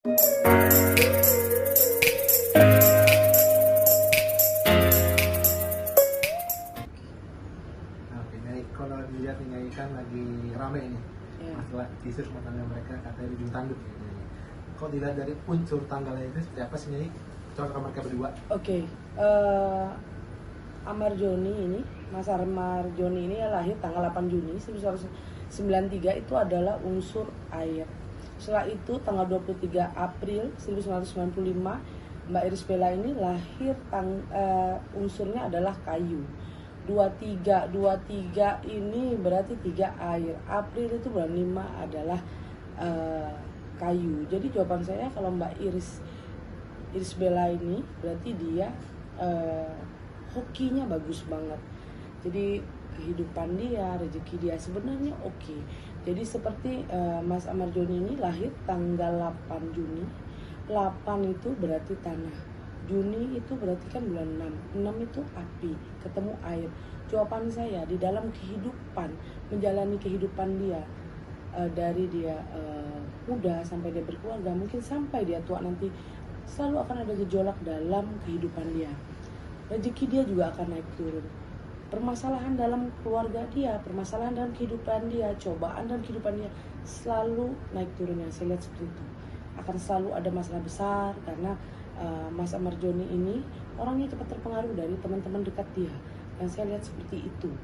Oke, Nyai, kalau dilihat nih, Nyai kan lagi rame nih masalah isu rumah tangga mereka katanya ujung tanduk ya, Nyai. Kalau dilihat dari unsur tanggalnya itu seperti apa sih, Nyai? Contoh mereka berdua. Oke, Amarjoni ini, Mas Amarjoni ini lahir tanggal 8 Juni 1993, itu adalah unsur air. Setelah itu tanggal 23 April 1995, Mbak Iris Bella ini lahir unsurnya adalah kayu. 23 ini berarti 3 air. April itu bulan 5 adalah kayu. Jadi jawaban saya kalau Mbak Iris Bella ini berarti dia hokinya bagus banget. Jadi kehidupan dia, rezeki dia sebenarnya oke. Jadi seperti Mas Amarjoni ini lahir tanggal 8 Juni. 8 itu berarti tanah. Juni itu berarti kan bulan 6. 6 itu api, ketemu air. Jawaban saya di dalam kehidupan, menjalani kehidupan dia dari dia muda sampai dia berkeluarga, mungkin sampai dia tua nanti, selalu akan ada gejolak dalam kehidupan dia. Rezeki dia juga akan naik turun. Permasalahan dalam keluarga dia, permasalahan dalam kehidupan dia, cobaan dalam kehidupan dia selalu naik turunnya. Saya lihat seperti itu. Akan selalu ada masalah besar karena Mas Amarjoni ini orangnya cepat terpengaruh dari teman-teman dekat dia. Dan saya lihat seperti itu.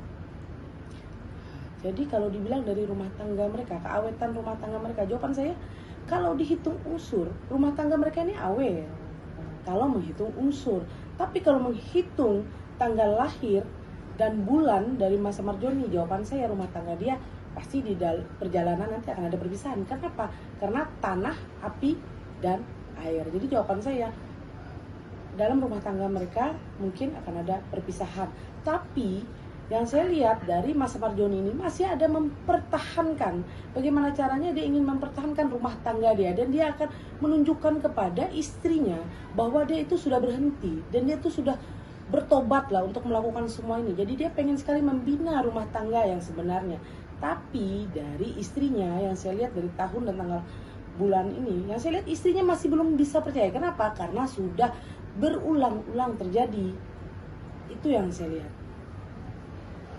Jadi kalau dibilang dari rumah tangga mereka, keawetan rumah tangga mereka, jawaban saya kalau dihitung unsur, rumah tangga mereka ini awet. Kalau menghitung unsur, tapi kalau menghitung tanggal lahir dan bulan dari Mas Amarjoni, jawaban saya rumah tangga dia pasti di perjalanan nanti akan ada perpisahan. Kenapa? Karena tanah, api, dan air. Jadi jawaban saya dalam rumah tangga mereka mungkin akan ada perpisahan. Tapi yang saya lihat dari Mas Amarjoni ini masih ada mempertahankan. Bagaimana caranya dia ingin mempertahankan rumah tangga dia, dan dia akan menunjukkan kepada istrinya bahwa dia itu sudah berhenti dan dia itu sudah bertobat lah untuk melakukan semua ini. Jadi dia pengen sekali membina rumah tangga yang sebenarnya. Tapi dari istrinya yang saya lihat dari tahun dan tanggal bulan ini, yang saya lihat istrinya masih belum bisa percaya. Kenapa? Karena sudah berulang-ulang terjadi. Itu yang saya lihat.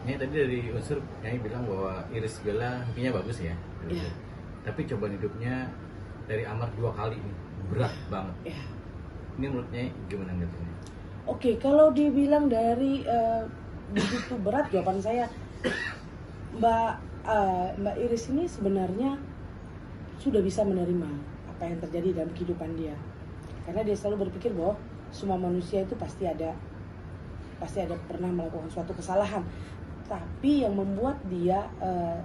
Ini tadi dari unsur Nyai bilang bahwa Iris Bella hokinya bagus ya. Ya. Tapi cobaan hidupnya dari Amar 2 kali ini berat banget. Ya. Ini menurut Nyai gimana ngeliatnya? Oke, kalau dibilang dari begitu berat, jawaban saya Mbak Iris ini sebenarnya sudah bisa menerima apa yang terjadi dalam kehidupan dia. Karena dia selalu berpikir bahwa semua manusia itu pasti ada pernah melakukan suatu kesalahan. Tapi yang membuat dia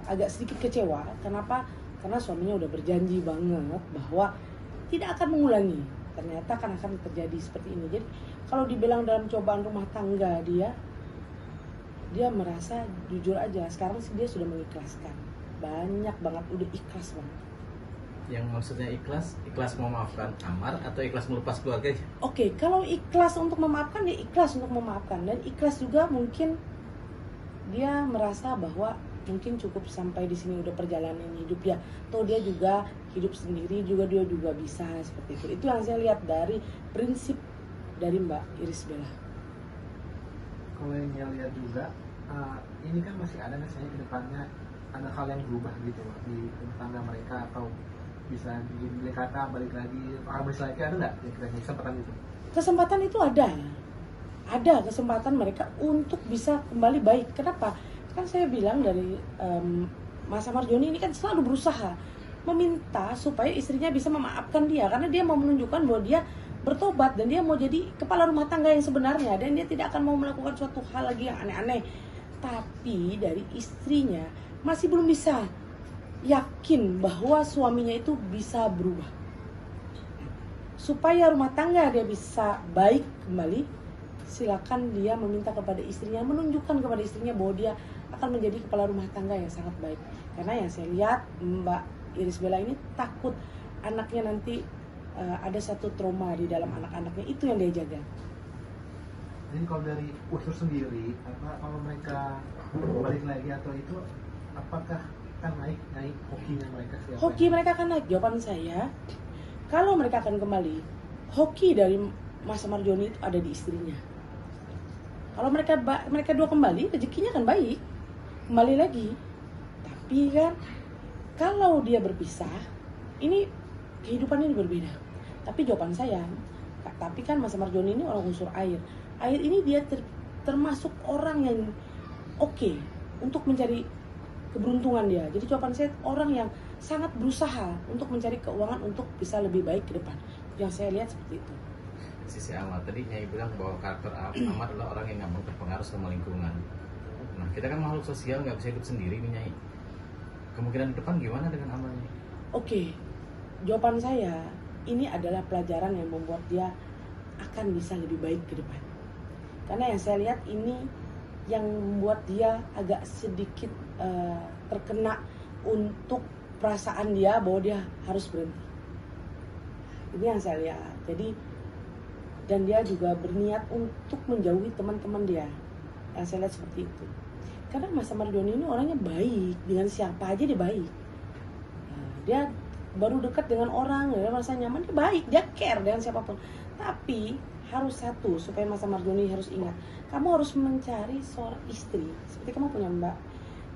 agak sedikit kecewa, kenapa? Karena suaminya udah berjanji banget bahwa tidak akan mengulangi. Ternyata kan akan terjadi seperti ini. Jadi kalau dibilang dalam cobaan rumah tangga dia merasa jujur aja sekarang sih dia sudah mengikhlaskan. Banyak banget, udah ikhlas banget. Yang maksudnya ikhlas memaafkan Amar atau ikhlas melepas keluarga? Oke, kalau ikhlas untuk memaafkan, dia ikhlas untuk memaafkan. Dan ikhlas juga mungkin dia merasa bahwa mungkin cukup sampai di sini, udah perjalanan hidup dia. Atau dia juga hidup sendiri, dia juga bisa seperti itu. Itu yang saya lihat dari prinsip dari Mbak Iris Bella. Kalau yang Nyai lihat juga, ini kan masih ada misalnya ke depannya ada hal yang berubah gitu loh di rumah tangga mereka, atau bisa dibeli kata balik lagi, harmonis lagi, ada nggak kira-kira kesempatan itu? Kesempatan itu ada kesempatan mereka untuk bisa kembali baik. Kenapa? Kan saya bilang dari Mas Amarjoni ini kan selalu berusaha meminta supaya istrinya bisa memaafkan dia, karena dia mau menunjukkan bahwa dia bertobat dan dia mau jadi kepala rumah tangga yang sebenarnya, dan dia tidak akan mau melakukan suatu hal lagi yang aneh-aneh. Tapi dari istrinya masih belum bisa yakin bahwa suaminya itu bisa berubah. Supaya rumah tangga dia bisa baik kembali, silakan dia meminta kepada istrinya, menunjukkan kepada istrinya bahwa dia akan menjadi kepala rumah tangga yang sangat baik. Karena yang saya lihat Mbak Iris Bella ini takut anaknya nanti ada satu trauma di dalam anak-anaknya, itu yang dia jaga. Jadi kalau dari unsur sendiri, kalau mereka balik lagi atau itu, apakah akan naik hokinya mereka? Hoki mereka akan naik. Jawaban saya, Kalau mereka akan kembali, hoki dari Mas Amar Joni itu ada di istrinya. Kalau mereka dua kembali, rezekinya akan baik, kembali lagi. Tapi kan kalau dia berpisah, ini kehidupannya berbeda. Tapi jawaban saya, tapi kan Mas Amar Joni ini orang unsur air. Air ini dia termasuk orang yang oke untuk mencari keberuntungan dia. Jadi jawaban saya orang yang sangat berusaha untuk mencari keuangan untuk bisa lebih baik ke depan. Yang saya lihat seperti itu. Sisi Amar tadi Nyai bilang bahwa karakter Amar adalah orang yang gampang terpengaruh sama lingkungan. Nah, kita kan makhluk sosial, nggak bisa hidup sendiri nih Nyai. Kemungkinan depan gimana dengan Amar nih? Oke, jawaban saya ini adalah pelajaran yang membuat dia akan bisa lebih baik ke depan. Karena yang saya lihat ini yang membuat dia agak sedikit terkena untuk perasaan dia bahwa dia harus berhenti. Ini yang saya lihat. Jadi dan dia juga berniat untuk menjauhi teman-teman dia. Yang saya lihat seperti itu. Karena Mas Amar Joni ini orangnya baik, dengan siapa aja dia baik. Dia baru dekat dengan orang, dia merasa nyaman, dia baik, dia care dengan siapapun. Tapi harus satu, supaya Mas Amar Joni harus ingat, kamu harus mencari seorang istri. Seperti kamu punya Mbak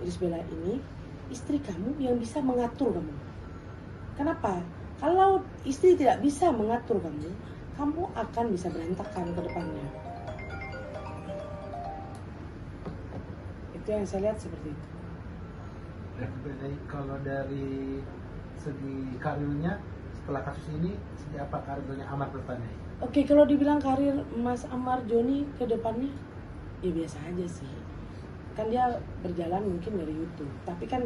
Iris Bella ini, istri kamu yang bisa mengatur kamu. Kenapa? Kalau istri tidak bisa mengatur kamu, kamu akan bisa berantakan ke depannya. Itu yang saya lihat seperti itu. Kalau dari segi karirnya setelah kasus ini, segi apa karirnya Amar bertanya? Oke, kalau dibilang karir Mas Amar Joni ke depannya, ya biasa aja sih. Kan dia berjalan mungkin dari YouTube. Tapi kan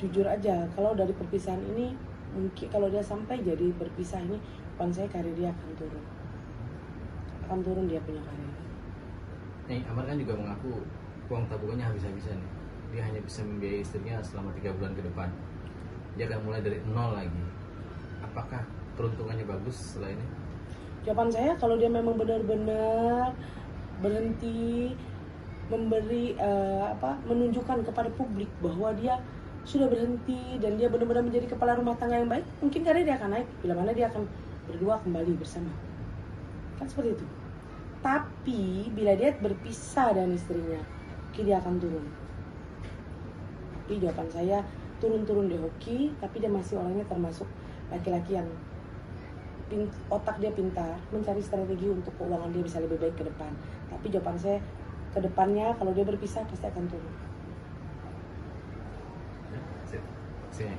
jujur aja, kalau dari perpisahan ini, mungkin kalau dia sampai jadi berpisah ini, depan saya karir dia akan turun. Akan turun dia punya karir. Nih, Amar kan juga mengaku uang tabungannya habis-habisan nih. Dia hanya bisa membiayai istrinya selama 3 bulan ke depan. Dia akan mulai dari nol lagi. Apakah peruntungannya bagus setelah ini? Jawaban saya, kalau dia memang benar-benar berhenti memberi menunjukkan kepada publik bahwa dia sudah berhenti dan dia benar-benar menjadi kepala rumah tangga yang baik, mungkin karir dia akan naik. Bila mana dia akan berdua kembali bersama. Kan seperti itu. Tapi bila dia berpisah dengan istrinya, mungkin dia akan turun. Tapi jawaban saya, turun-turun dia hoki, tapi dia masih orangnya termasuk laki-laki yang otak dia pintar, mencari strategi untuk keuangan dia bisa lebih baik ke depan. Tapi jawaban saya, ke depannya kalau dia berpisah pasti akan turun. Sip.